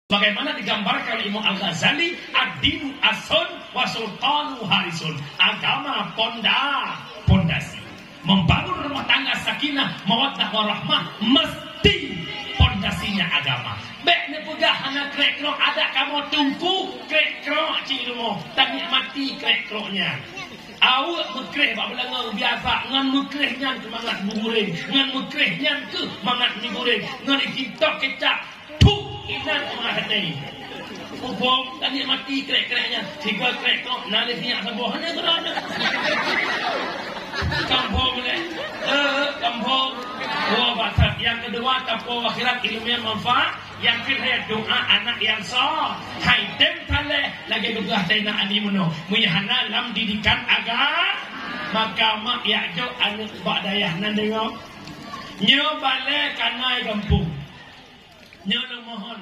Bagaimana digambarkan oleh Imam Al-Ghazali, ad-dinu asun wa sultanu harisun. Agama pondasi. Membangun rumah tangga sakinah, mawaddah warahmah mesti pondasinya agama. Baik ne pegah anak krek-krok ada kamu tungku krek-krok cilmo, tak nikmati krek-kroknya. Awak mekreh bak belanga biasa ngan mekrehnya semangat buburin, ngan mekrehnya ke semangat buburin, ngan kita kecap inan semangat ni. Ubom tak nikmati krek-kreknya, tiga krek-krok nalis niat sebuahnya kerana kampung ni, kampung. Oh, batas yang kedua tapo akhirat ilmu yang manfaat. Yang ketiga doa anak yang sah. Hai dem tale lagi begah taina ani muno. Muyahana lam didikan agama. Maka mak yakjo anak bak dayah nan dengo. Nyo balik kanai kampung. Nyo mohon